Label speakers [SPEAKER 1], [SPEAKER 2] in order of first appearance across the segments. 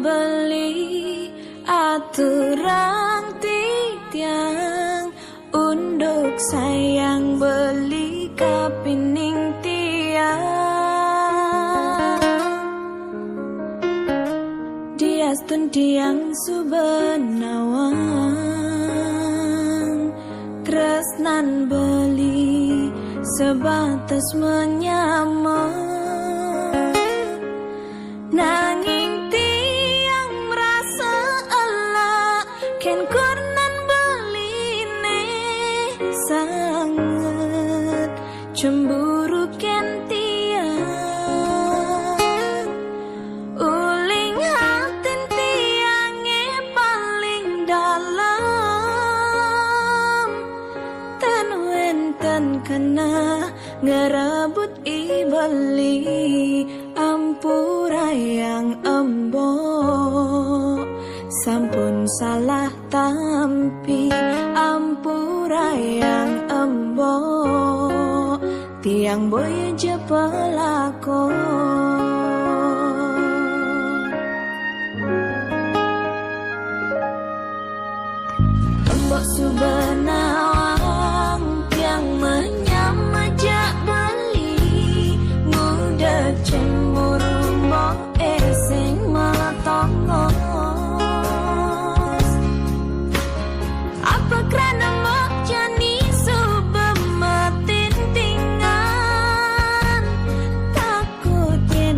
[SPEAKER 1] beli aturan titiang unduk sayang beli kapining tiang diastun tiang subenawang tresnan beli sebatas menyamar nanging tiang merasa elak ken kurnan beline sangat cemburu ken tiang uling hatin tiange paling dalam tan wenten kena ngerebut ibeli ampura yang embo sampun salah tampi ampura yang embo tiang boy je pelako embok subenawang tiang menyamajak beli muda cemburu mbok sing meletongos apa kerana mbok jani subemetin tingan takut yen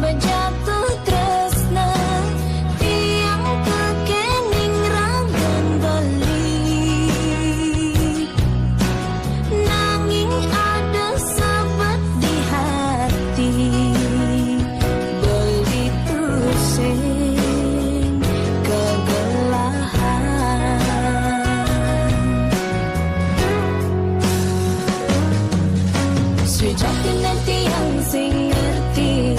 [SPEAKER 1] bejatuh tresna tiang kekening ragan beli nanging ada sahabat di hati beli tusing kegelahan sejati nanti yang sing ngerti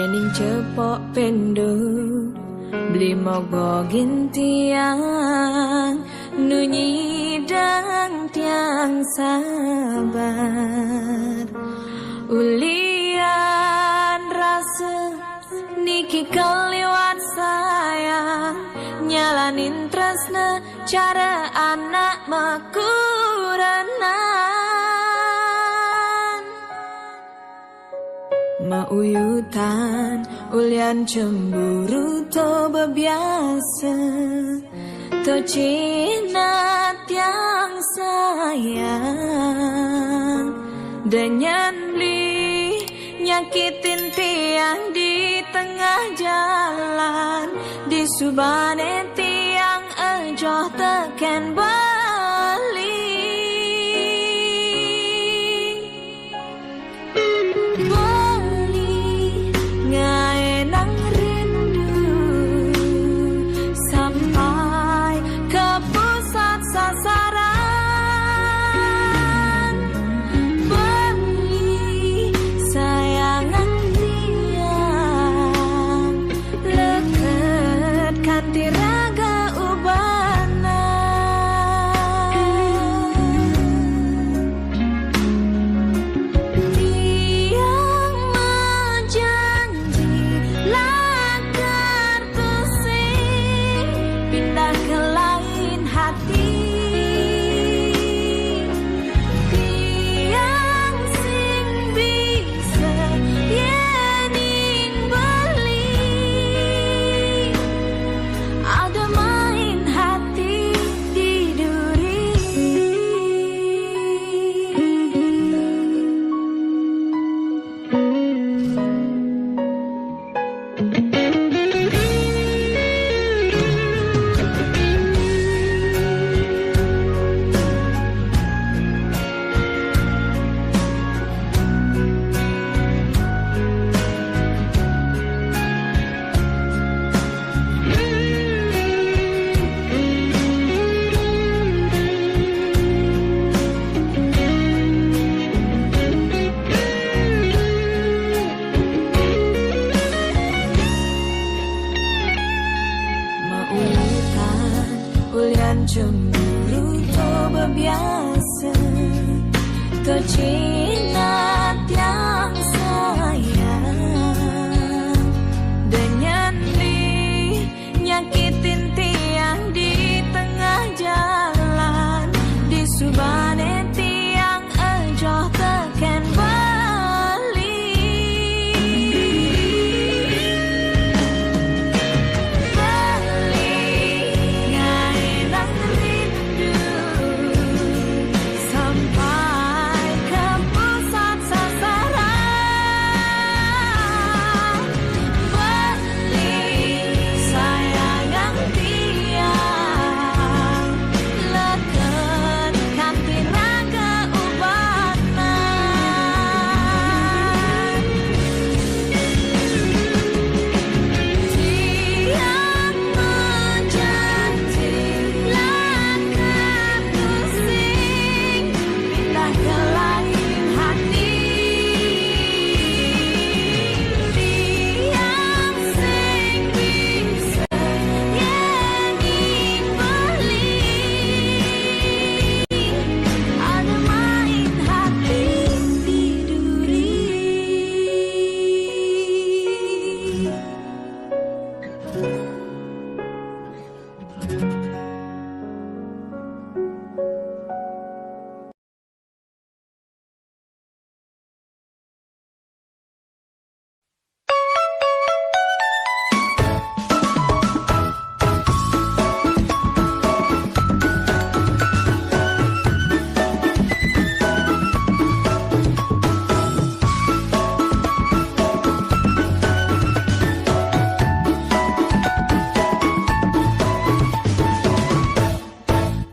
[SPEAKER 1] Yening cepok pendo beli mogo gintiang nunyi dan tiang sabar ulian rasa niki keliwat sayang nyalanin tresna cara anak makuranan mauyutan ulian cemburu to bebiasa to cinta tiang sayang dan beli nyakitin tiang di tengah jalan di subane tiang ejoh teken bali bali ngaenang rindu sampai ke pusat sasaran bali sayangan tiang leket kanti raga ubana tiang menjanji lakar tusing pindah ke lain hati tiang sing bisa yening beli ada main hati di duri mauyutan ulian cemburu to bebiasa to cinta tiang sayang dan beli nyakitin tiang di tengah jalan di subane tiang ejoh teken bali bali ngaenang rindu sampai ke pusat sasaran bali sayangan tiang leket kanti raga ubana tiang menjanji lakar tusing pindah ke lain hati tiang sing bisa yening beli ada main hati di duri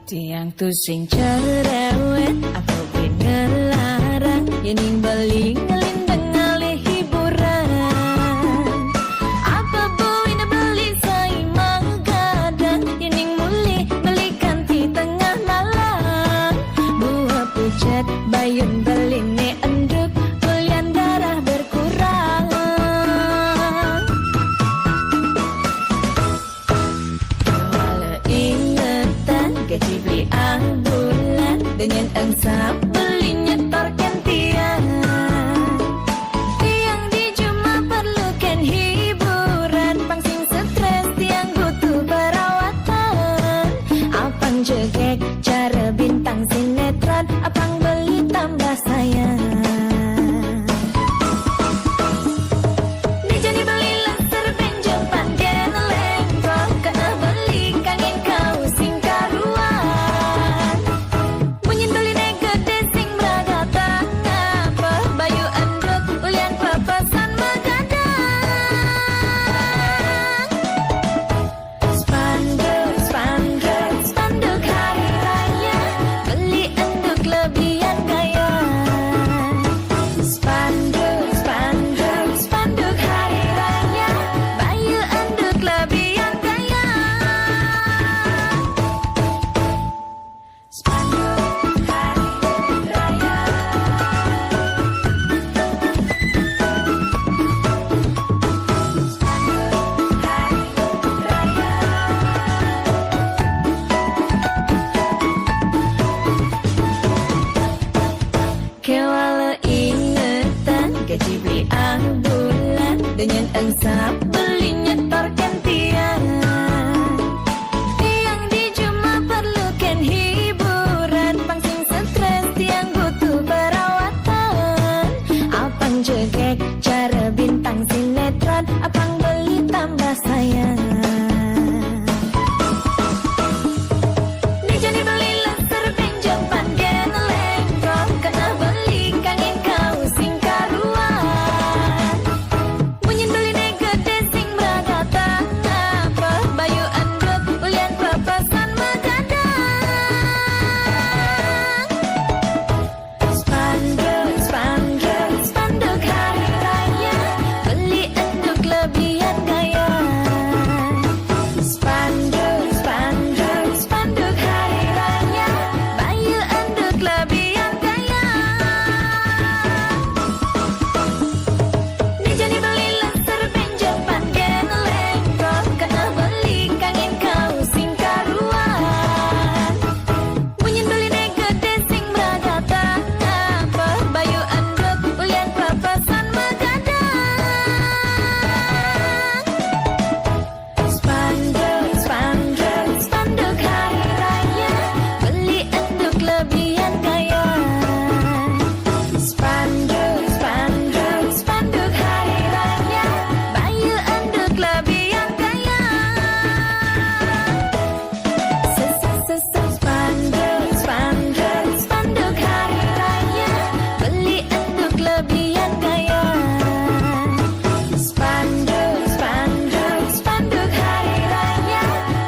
[SPEAKER 1] tiang tu sing cerewet aku bin ngelarang yening beli ngelindeng ngalih hiburan apa boy na beli say manggadang yening muli belikan di tengah malam buah pucat bayun beli ne enduk kulian darah berkurang bisa beli nyetor kentian. Yang di cuma perlukan hiburan, pangsing stres tiang butuh perawatan. Apang jegek cara bintang sinetron, apang beli tambah sayang. Dijani beli laser pinjam pangen lengkong, kena beli kangin kau sing karuan. Munyin beli negede sing beragatan, apa bayu andut ulian papasan megadang. Spanduk, spanduk, spanduk hari raya, beli anduk lebihan gaya. Spanduk, spanduk, spanduk hari raya, bayu anduk lebihan gaya. Dijani beli laser pinjam pangen lengkong, kena beli kangin kau sing karuan. Munyin beli negede sing beragatan, apa bayu anduk ulian papasan megadang. Spanduk, spanduk, spanduk hari raya, beli anduk lebihan gaya. Spanduk, spanduk, spanduk hari raya, bayu anduk lebihan gaya. Spanduk, spanduk, spanduk hari raya, beli anduk lebihan gaya. Spanduk, spanduk, spanduk hari raya,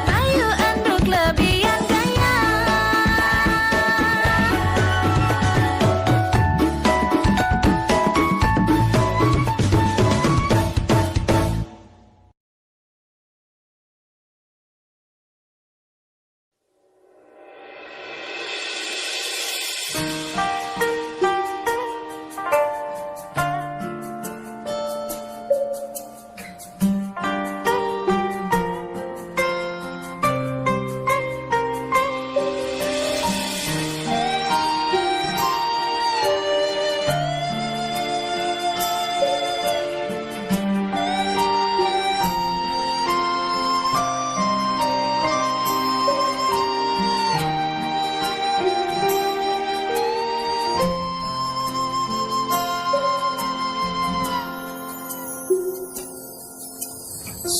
[SPEAKER 1] bayu anduk lebihan gaya.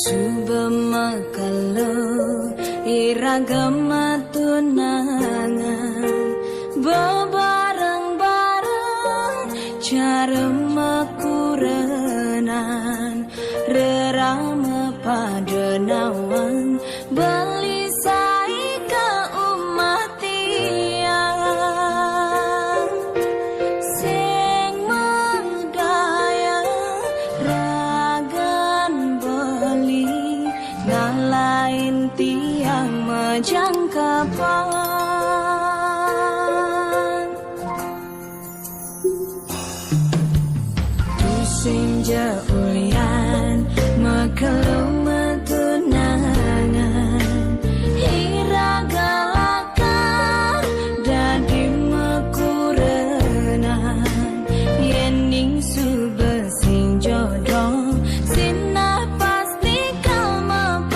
[SPEAKER 1] Subama kalau iragama tunangan, bebareng-bareng cara makurenan, rerama pada nawan, beli sai ke umat tiang. Sing medaya ragan beli, ngalain tiang majangkapan. Tusing jaulian makelum tunangan, iragalakar dadi makurenan, yening subesing jodoh sinah pasti kau mapalasan.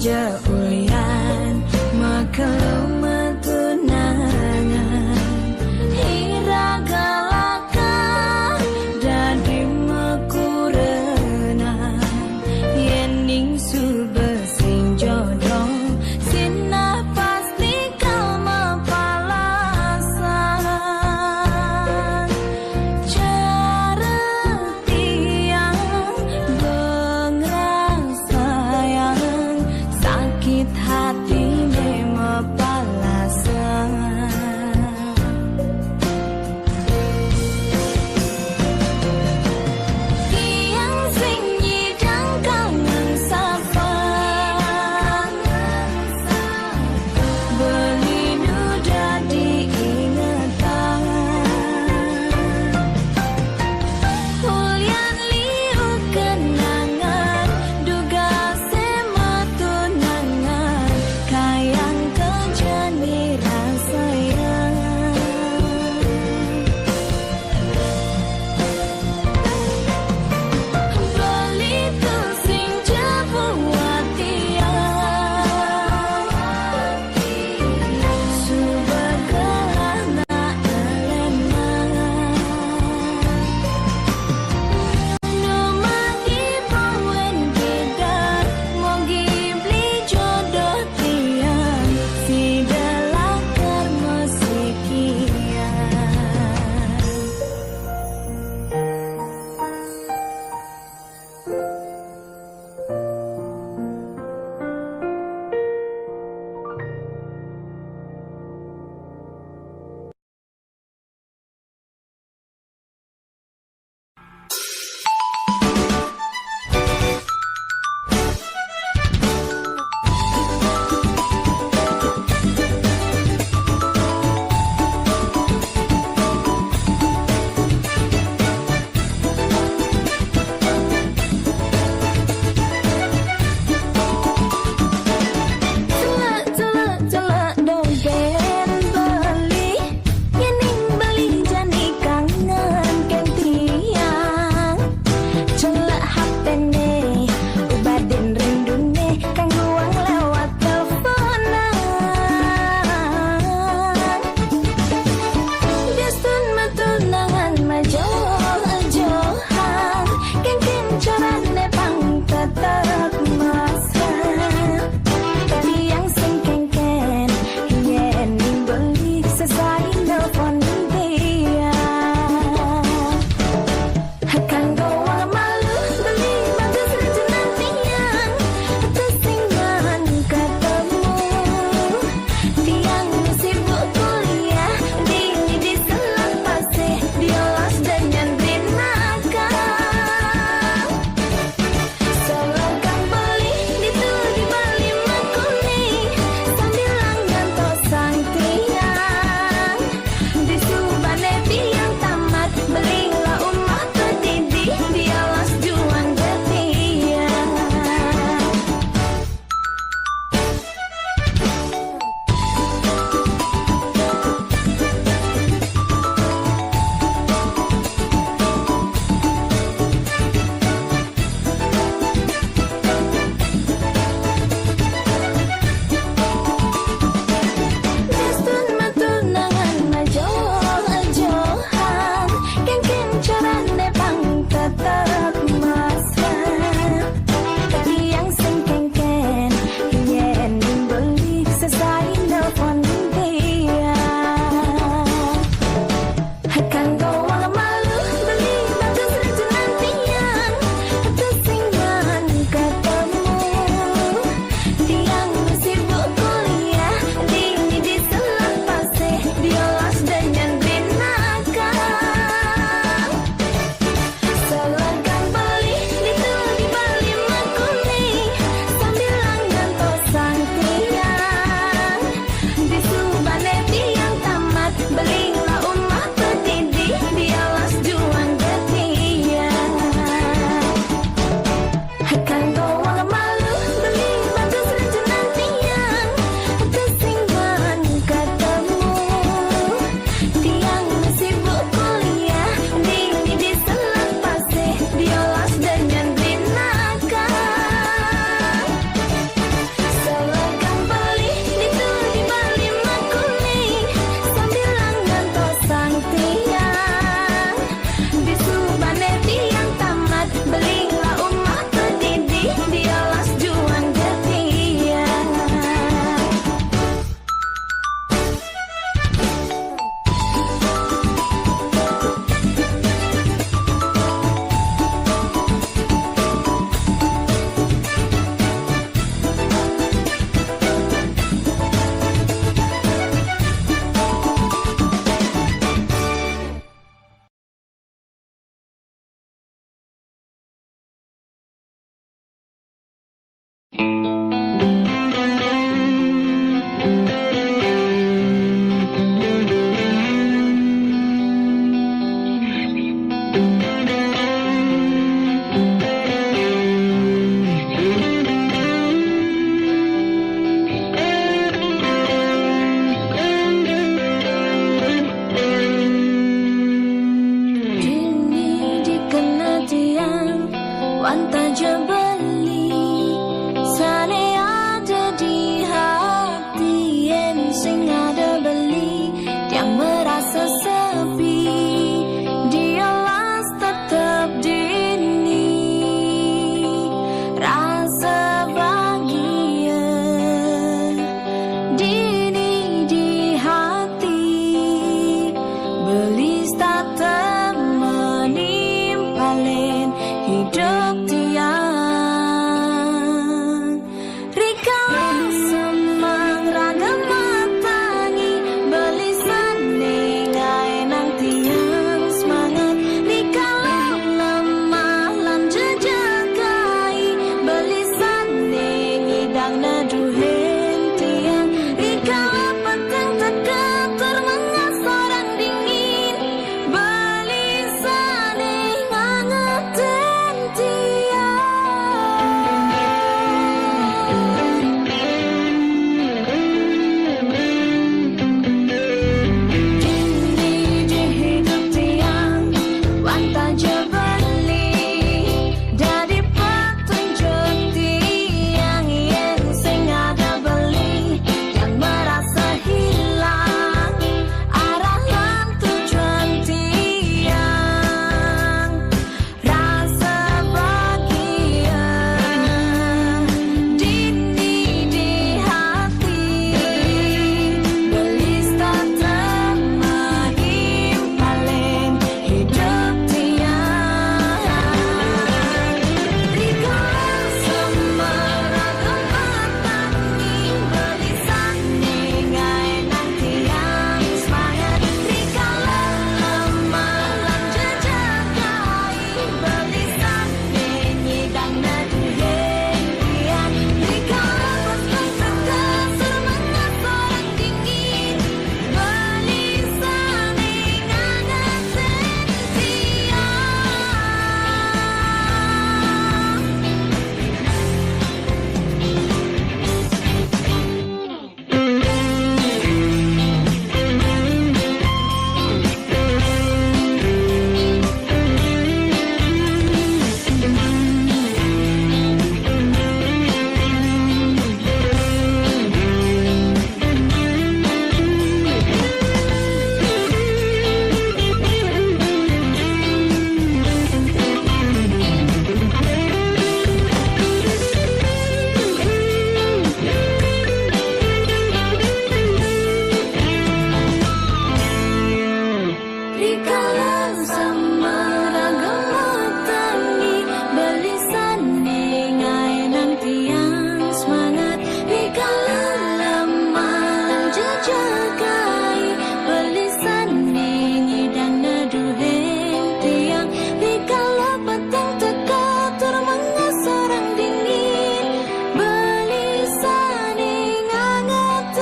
[SPEAKER 1] jaulian mekelu metunangan iragalaka dadi mekurenan yening subesing jodoh sina pasti kau mapalasan cara tiang bengrang sayang sakit hati memapa wanta je beli sane ada di hati en sing ada beli yang merasa sepi dialah tetap dini rasa bahagia dini di hati belis tak temani hidup tiang Rika semang ragam matangi belisan nengai nang tiang semangat Rika lemah lan jejagai belisan nengidang naduhen tiang Rika petang teka termengas orang dingin belisan ngangat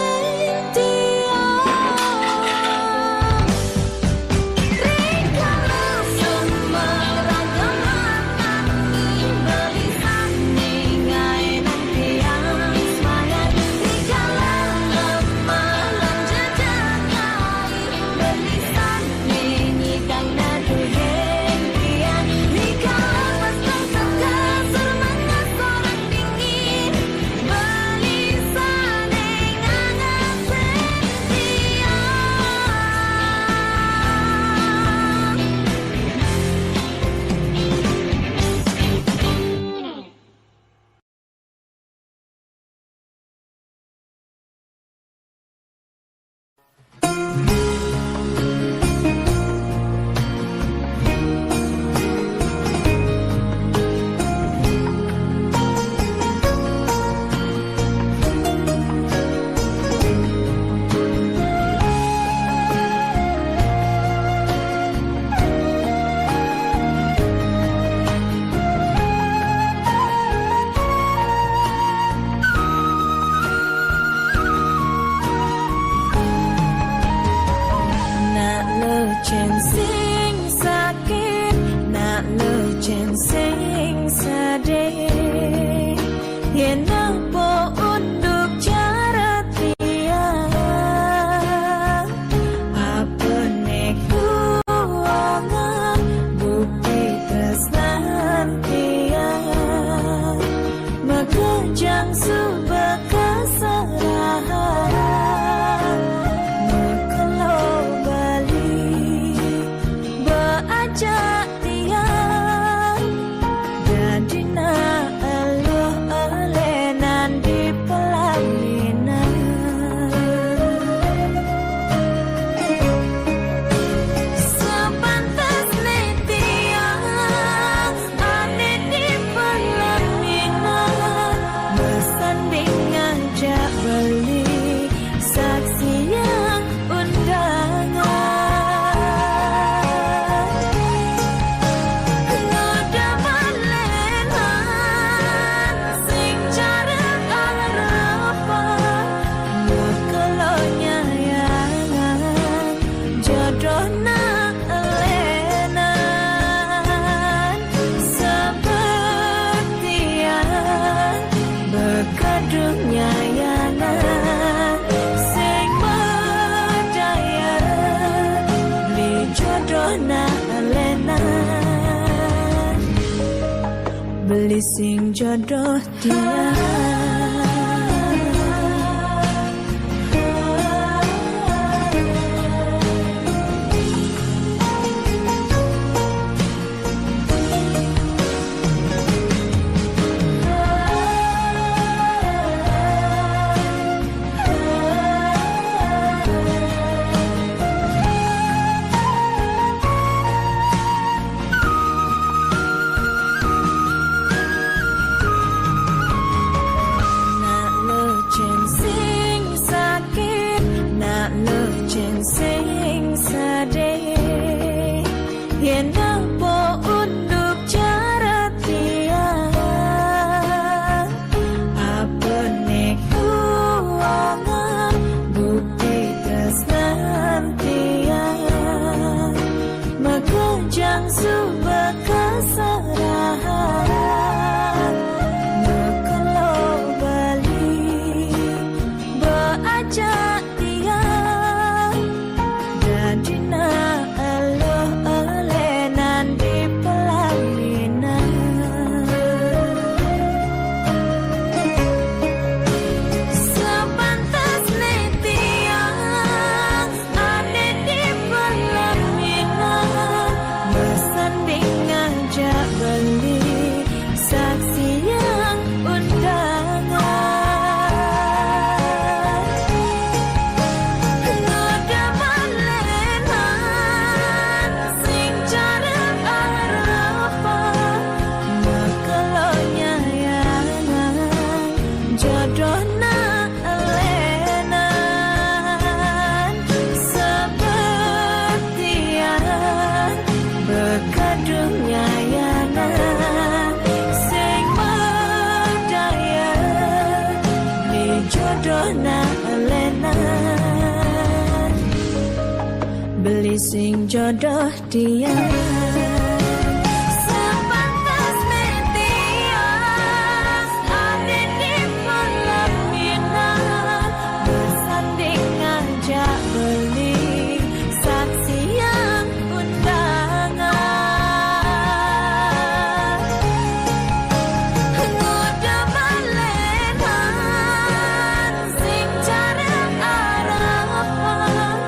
[SPEAKER 1] ajak dia jadi na eluh elenan di pelaminan. Sepantas netia ane di pelaminan, bersanding ngajak beli saksi yang undangan. Ngoda malenan sing jarang arapan, mekalonya yangan jodohna elenan. Seperti yang berkadungnya yangan sing berdaya beli jodohna elenan, beli sing jodoh dia. Nak lecen sing sakit, nak lecen sing sedih, yen nampo unduk cara tiang. Apa nek uangan bukti tresnan tiang, megejang subah keserahan, mekelo bali beajak dia jadi na eluh elenan di pelaminan. Sepantas netiang ane di pelaminan, bersanding ngajak beli saksi yang undangan. Ngoda malenan sing jarang arapan, mekalonya yangan jodohna elenan. Seperti yang berkadungnya yangan sing berdaya beli jodohna elenan, beli sing jodoh dia. Sepantas metias ane di pelaminan, bersanding ngajak beli saksi yang undangan. Ngoda malenan sing jarang arapan,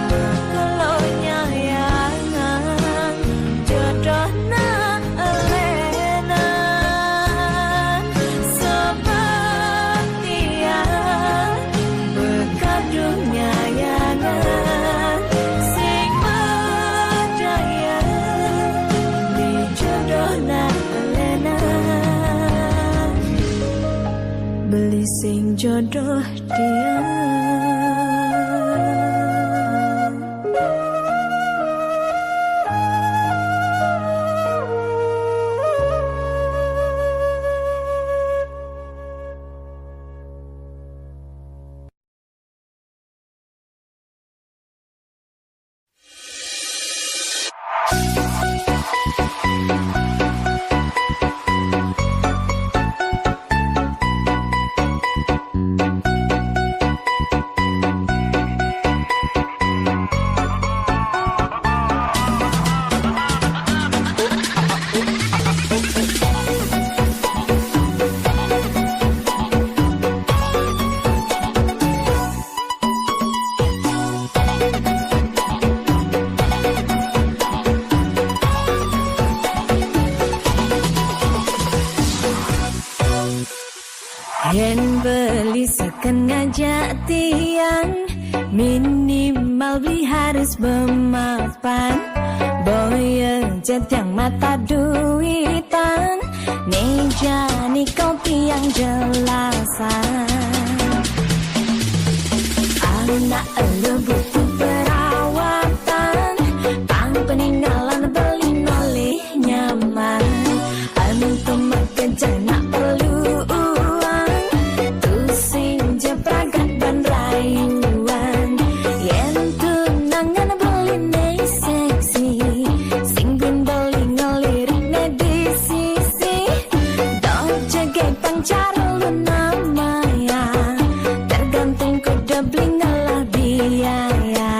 [SPEAKER 1] mekalonya yangan jodohna elenan. Seperti yang berkadungnya yangan sing berdaya beli jodohna elenan, beli sing jodoh dia. akan ngajak tiang, minimal beli harus bermapan. Boya jet yang mata duitan, meja ni kopi yang jelasan. Anak elu butuh perawatan, pang peninggalan beli nolih nyaman. Untuk bekerja nak perlu uang, tusing je pragat dan rayuan. Yen tunangan beli nei seksi, sing bin beli ngelirik nei di sisi. Dok jaga pancar lu namanya, tergantung kuda beli ngalah biaya.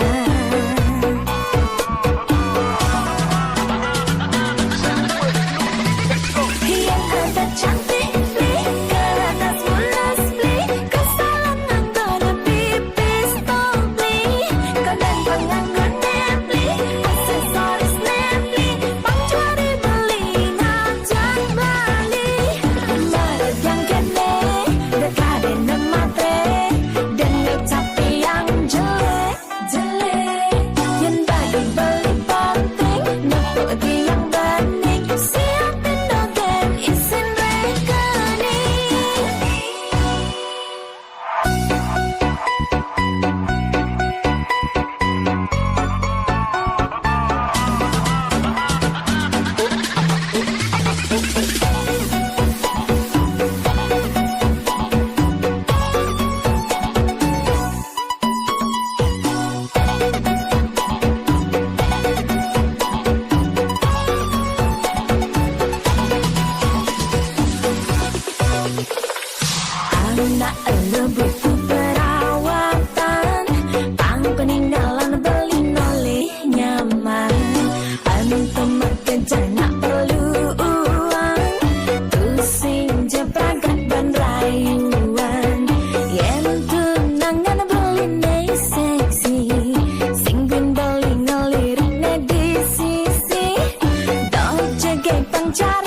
[SPEAKER 1] Cantik beli, keratas mulus beli, kesalahan anggota pipis beli, kodang penganggur beli, aksesoris beli, pangcari beli, ngajak beli. Merek yang kene, dekade nematre, dan ngecapi yang jelek-jelek. Yang bagi beli penting, nepuk di yang bening, siapin dogen isin. Anak elu butuh perawatan, pang peninggalan beli nolih nyaman. Untuk bekerja nak perlu uang, tusing je pragat dan rayuan. Yen tunangan beli nei seksi, sing bin beli ngelirik nei di sisi. Dok jaga pancar